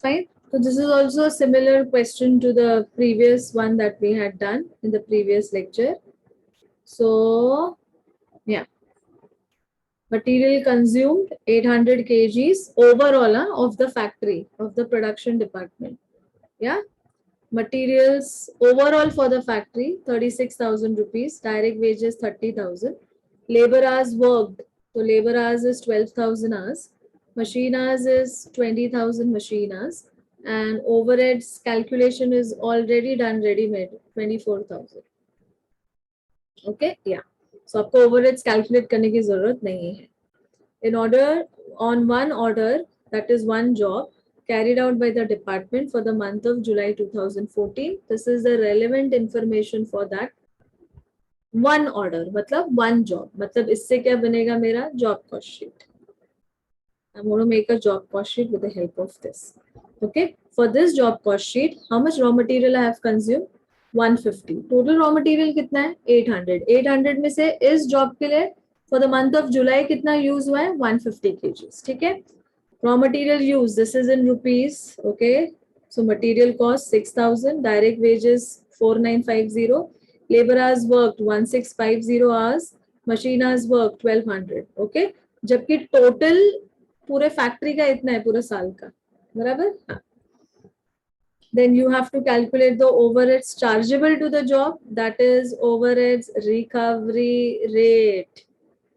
Fine. So this is also a similar question to the previous one that we had done in the previous lecture. So yeah, material consumed 800 kgs overall of the factory, of the production department. Yeah. Materials overall for the factory 36,000 rupees, direct wages 30,000, labor hours worked. So labor hours is 12,000 hours, machine hours is 20,000 machine hours, and overheads calculation is already done ready made 24,000. Okay, yeah. So आपको overheads calculate करने की जरूरत नहीं है. In order, on one order, that is one job carried out by the department for the month of July 2014. This is the relevant information for that one order, मतलब one job. मतलब इससे क्या बनेगा मेरा job cost sheet. I'm going to make a job cost sheet with the help of this. Okay. For this job cost sheet, how much raw material I have consumed? 150. Total raw material कितना है? 800. 800 में से इस job के लिए for the month of July कितना use हुआ है? 150 kgs. ठीक है? Raw material use. This is in rupees. Okay. So material cost 6,000. Direct wages 4,950. Labor hours worked 1,650 hours. Machine hours worked 1,200. Okay. जबकि total पूरे फैक्ट्री का इतना है पूरे साल का, बराबर. हाँ. Then you have to calculate the overheads chargeable to the job, that is overheads recovery rate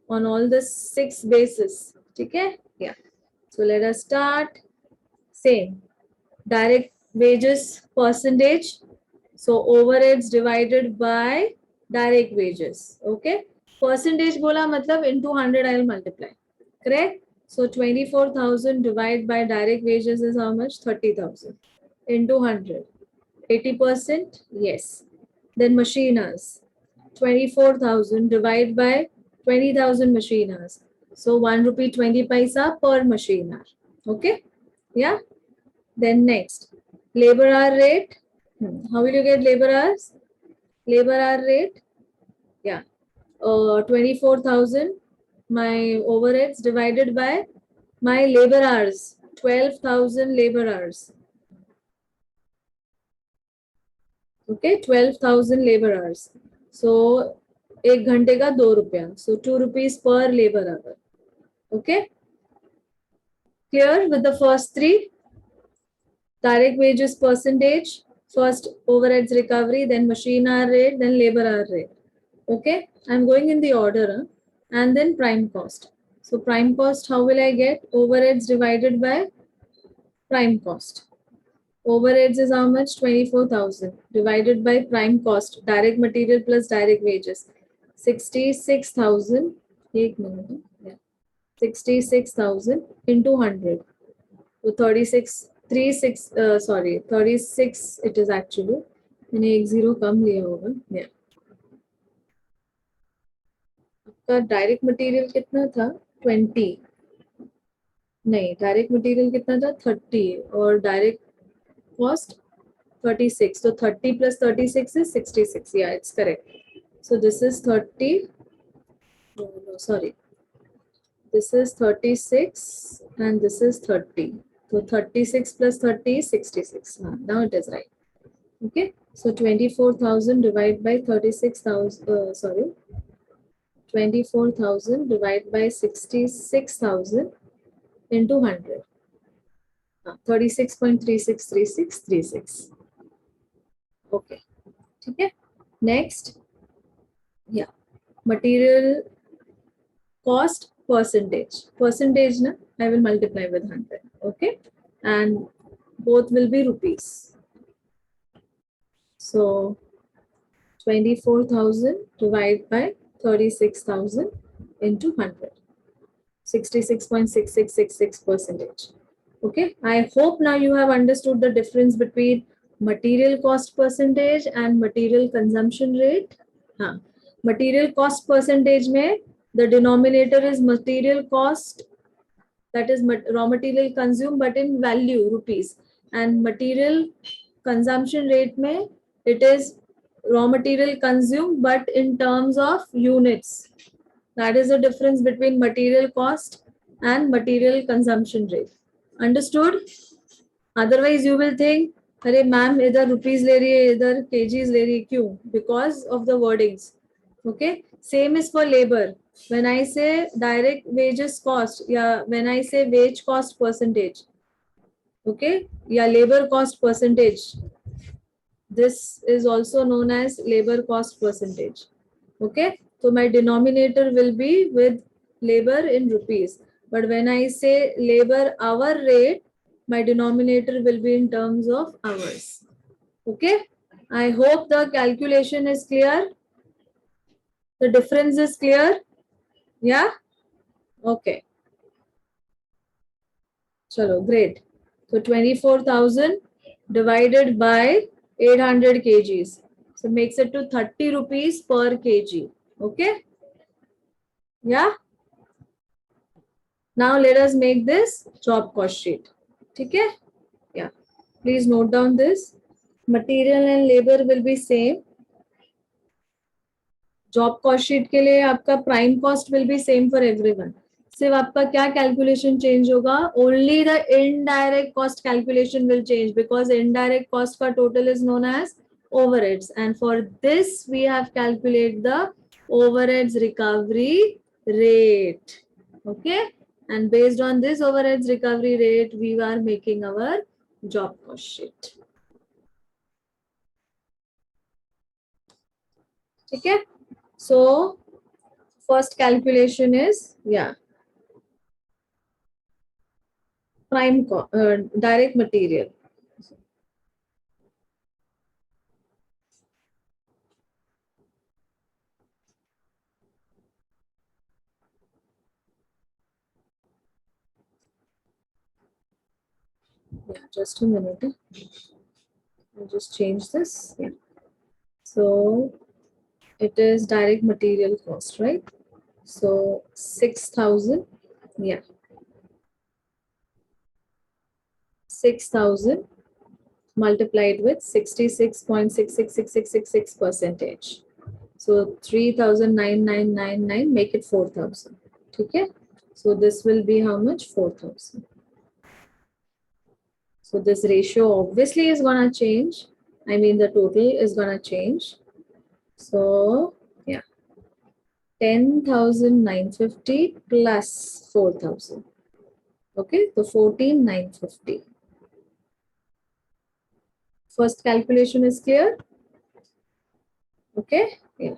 on all the 6 bases. ठीक है? Yeah. So let us start. Same. Direct wages percentage. So overheads divided by direct wages. Okay. Percentage बोला मतलब into 100 I will multiply. Correct? So 24,000 divided by direct wages is how much? 30,000 into 100. 80%? Yes. Then machine hours. 24,000 divided by 20,000 machine hours. So 1 rupee 20 paisa per machine hour. Okay? Yeah? Then next, labor hour rate. How will you get labor hours? Labor hour rate? Yeah. 24,000 my overheads divided by my labor hours, 12,000 labor hours. Okay, 12,000 labor hours. So, 1 घंटे का 2 रुपया. So, 2 rupees per labor hour. Okay. Clear with the first three? Direct wages percentage, first overheads recovery, then machine hour rate, then labor hour rate. Okay, I'm going in the order, and then prime cost. So prime cost, how will I get? Overheads divided by prime cost. Overheads is how much? 24,000 divided by prime cost, direct material plus direct wages. 66,000. Take minute. Yeah. 66,000 into 100. So 36 36 it is actually. मैंने एक zero कम लिया होगा. Yeah. आपका direct material कितना था? 20. नहीं, direct material कितना था? 30 और direct cost 36. So 30 plus 36 is 66. Yeah, it's correct. So this is 30. No, sorry. This is 36 and this is 30. So 36 plus 30 is 66. Now it is right. Okay. So 24,000 divided by 36,000. Sorry. 24,000 divided by 66,000 into 100. 36.363636. Okay. Okay. Next. Yeah. Material cost percentage. Percentage, na, I will multiply with 100. Okay. And both will be rupees. So 24,000 divided by 36,000 into 100. 66.6666%. Okay, I hope now you have understood the difference between material cost percentage and material consumption rate. Material cost percentage mein the denominator is material cost, that is raw material consumed but in value rupees, and material consumption rate mein it is raw material consumed but in terms of units. That is the difference between material cost and material consumption rate. Understood? Otherwise you will think, अरे ma'am इधर rupees ले रही है, इधर KGs ले रही है, क्यों? Because of the wordings. Okay, same is for labor. When I say direct wages cost, yeah, when I say wage cost percentage, okay, yeah, labor cost percentage, this is also known as labor cost percentage. Okay, so my denominator will be with labor in rupees, but when I say labor hour rate, my denominator will be in terms of hours. Okay, I hope the calculation is clear. The difference is clear. Yeah. Okay. Chalo, great. So 24,000 divided by 800 kgs. So makes it to 30 rupees per kg. Okay. Yeah. Now let us make this job cost sheet. Okay. Yeah. Please note down this. Material and labor will be same. Job cost sheet के लिए आपका prime cost will be same for everyone. सिर्फ आपका क्या calculation change होगा? Only the indirect cost calculation will change because indirect cost का total is known as overheads, and for this we have calculate the overheads recovery rate. Okay, and based on this overheads recovery rate we are making our job cost sheet. Okay, so first calculation is, yeah, direct material. Yeah, just a minute. I'll just change this. Yeah. So it is direct material cost, right? So 6,000. Yeah. 6,000 multiplied with 66.666666 percentage. So 3,9999, make it 4,000. Okay. So this will be how much? 4,000. So this ratio obviously is gonna change. I mean the total is gonna change. So yeah, 10,950 plus 4,000. Okay, so 14,950. First calculation is clear. Okay, yeah.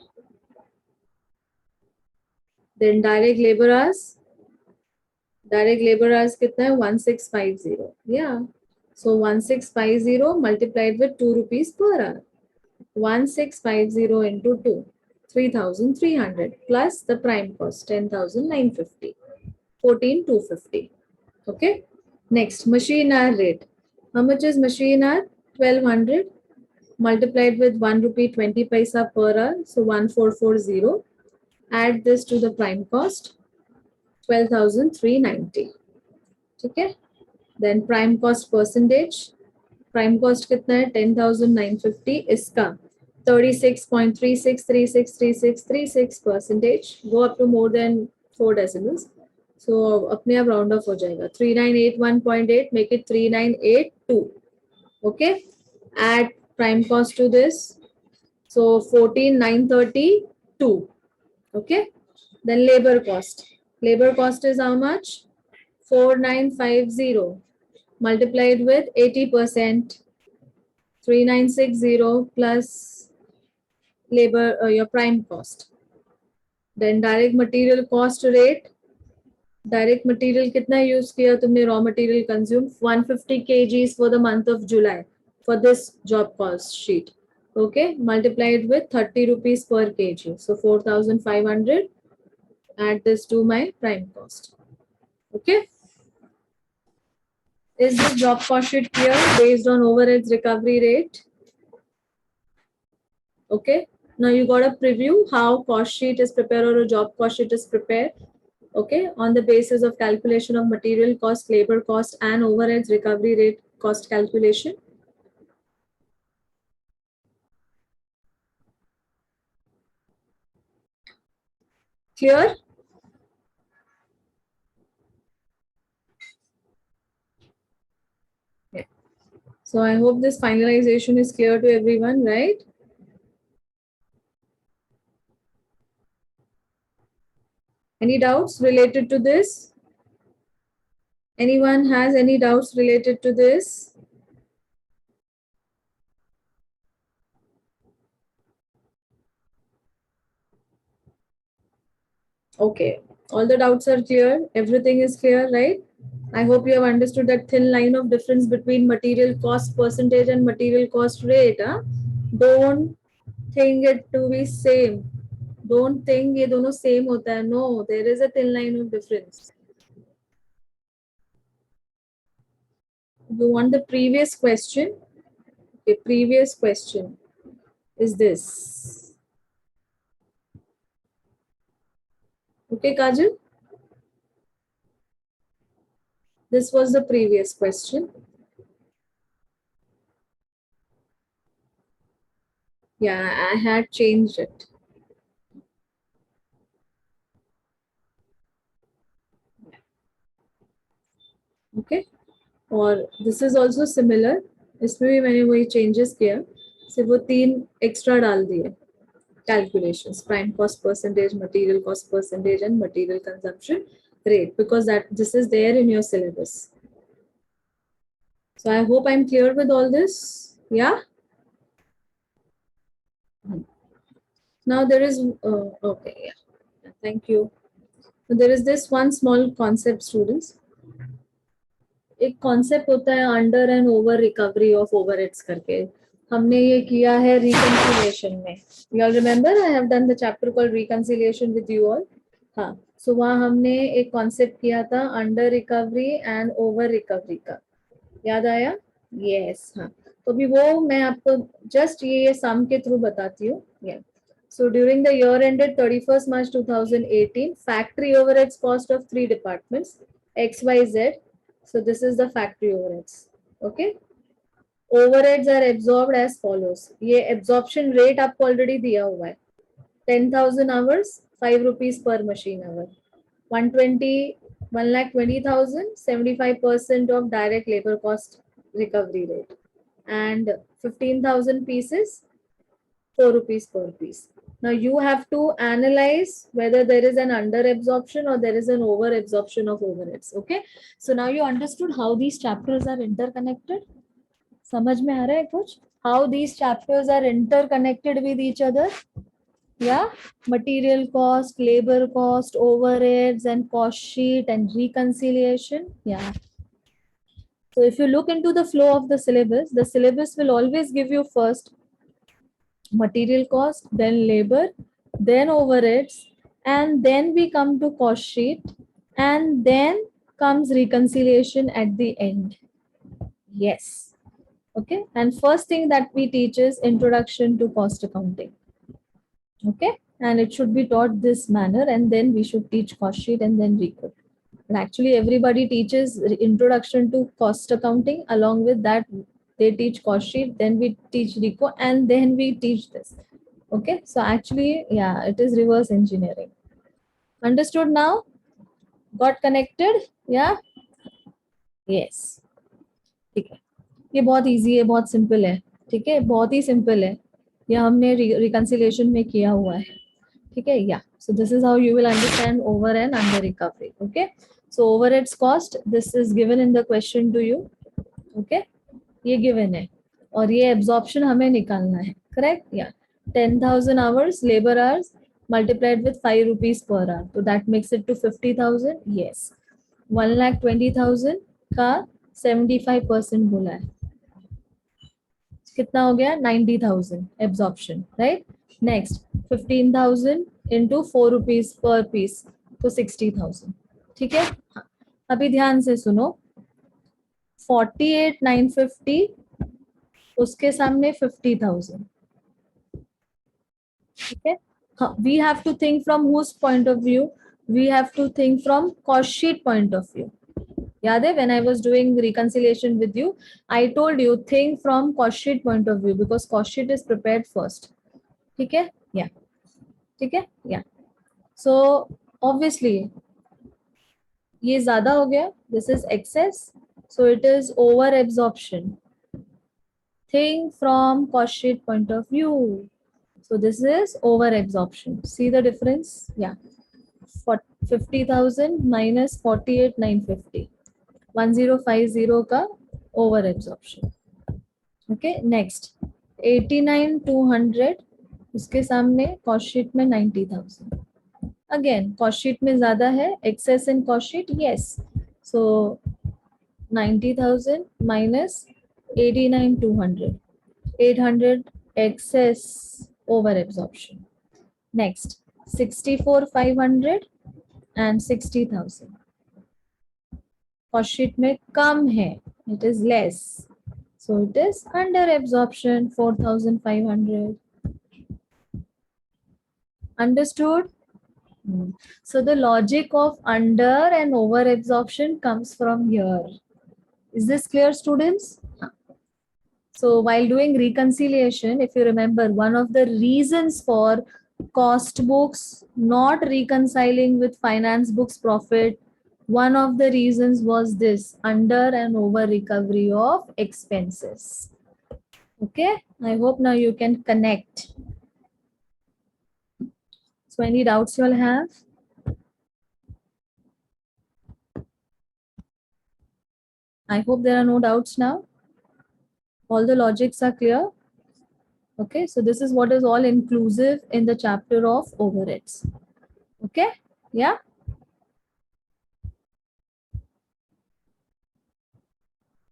Then direct labor hours. Direct labor hours kitna hai? 1650. Yeah. So 1650 multiplied with 2 rupees per hour. 1650 into 2. 3,300 plus the prime cost 10,950, 14,250. Okay. Next, machine hour rate. How much is machine hour? 1,200 multiplied with 1 rupee 20 paisa per hour. So 1440. Add this to the prime cost, 12,390. Okay. Then prime cost percentage. Prime cost कितना है? 10,950. इसका 36.36363636 percentage. Go up to more than 4 decimals. So अपने आप round off हो जाएगा. 3981.8. Make it 3982. Okay. Add prime cost to this. So 14,932. Okay. Then labor cost. Labor cost is how much? 4,950 multiplied with 80%. 3,960 plus labor, your prime cost. Then direct material cost rate. Direct material कितना use किया तुमने raw material consume? 150 kgs for the month of July for this job cost sheet. Okay, multiplied with 30 rupees per kg. So 4,500. Add this to my prime cost. Okay. Is this job cost sheet clear based on overheads recovery rate? Okay. Now you got a preview how cost sheet is prepared or a job cost sheet is prepared. Okay. On the basis of calculation of material cost, labor cost, and overheads recovery rate cost calculation. Clear? Yeah. So I hope this finalization is clear to everyone, right? Any doubts related to this? Anyone has any doubts related to this? Okay, all the doubts are clear. Everything is clear, right? I hope you have understood that thin line of difference between material cost percentage and material cost rate. Huh? Don't think it to be same. Don't think ये दोनों same होता है. No, there is a thin line of difference. You want the previous question? Okay, previous question is this. Okay, Kajal? This was the previous question. Yeah, I had changed it. Okay. और this is also similar. इसमें भी मैंने वही changes किया, सिर्फ वो 3 extra डाल दिए calculations: prime cost percentage, material cost percentage, and material consumption rate, because that this is there in your syllabus. So I hope I'm clear with all this. Yeah. Now there is okay, yeah, thank you. So there is this one small concept, students. एक concept होता है under and over recovery of overheads करके. हमने ये किया है reconciliation में. You all remember I have done the chapter called reconciliation with you all. हाँ, सो वहाँ हमने एक कॉन्सेप्ट किया था under recovery and over recovery का. याद आया? यस. हाँ, तो अभी वो मैं आपको जस्ट ये सम के थ्रू बताती हूँ. So during the year ended 31st March 2018, factory overheads cost of 3 departments X, Y, Z. So this is the factory overheads. Okay. Overheads are absorbed as follows. ये absorption rate आपको already दिया हुआ है. 10,000 hours, 5 rupees per machine hour. 120, 1,20,000, 75% of direct labor cost recovery rate. And 15,000 pieces, 4 rupees per piece. Now you have to analyze whether there is an under absorption or there is an over absorption of overheads. Okay. So now you understood how these chapters are interconnected. समझ में आ रहा है कुछ? How these chapters are interconnected with each other. Yeah. Material cost, labor cost, overheads, and cost sheet and reconciliation. Yeah. So if you look into the flow of the syllabus will always give you first material cost, then labor, then overheads, and then we come to cost sheet, and then comes reconciliation at the end. Yes. Okay. And first thing that we teach is introduction to cost accounting. Okay. And it should be taught this manner, and then we should teach cost sheet and then recoup. And actually everybody teaches introduction to cost accounting. Along with that, they teach cost sheet, then we teach reco, and then we teach this. Okay, so actually, yeah, it is reverse engineering. Understood now? Got connected? Yeah? Yes. ठीक है, ये बहुत easy है, बहुत simple है. ठीक है, बहुत ही simple है. ये हमने reconciliation में किया हुआ है. ठीक है, yeah. So this is how you will understand over and under recovery. Okay. So overheads cost, this is given in the question to you. Okay. ये given है और ये absorption हमें निकालना है. Correct? Yeah. 10,000 hours, labor hours multiplied with 5 rupees per hour. So that makes it to 50,000. Yes. 1,20,000 का 75% बोला है. कितना हो गया? 90,000 absorption, right? Next, 15,000 into 4 rupees per piece, तो 60,000. ठीक है. अभी ध्यान से सुनो. 48,950 उसके सामने 50,000. ठीक है. We have to think from whose point of view? We have to think from cost sheet point of view. याद है, when I was doing reconciliation with you, I told you think from cost sheet point of view because cost sheet is prepared first. ठीक है. Yeah. ठीक है. Yeah. So obviously ये ज्यादा हो गया. This is excess, so it is over absorption. Think from cost sheet point of view. So this is over absorption. See the difference? Yeah. 50,000 minus 48,950. 1050 का over absorption. Okay, next 89,200 उसके सामने cost sheet में 90,000. Again, cost sheet में ज़्यादा है, excess in cost sheet, yes. So 90,000 minus 89,200. 800 excess over absorption. Next, 64,500 and 60,000. Cost sheet में कम है, it is less. So it is under absorption, 4,500. Understood? So the logic of under and over absorption comes from here. Is this clear, students? So while doing reconciliation, if you remember, one of the reasons for cost books not reconciling with finance books profit, one of the reasons was this under and over recovery of expenses. Okay, I hope now you can connect. So any doubts you all have? I hope there are no doubts now. All the logics are clear. Okay, so this is what is all inclusive in the chapter of overheads. Okay, yeah.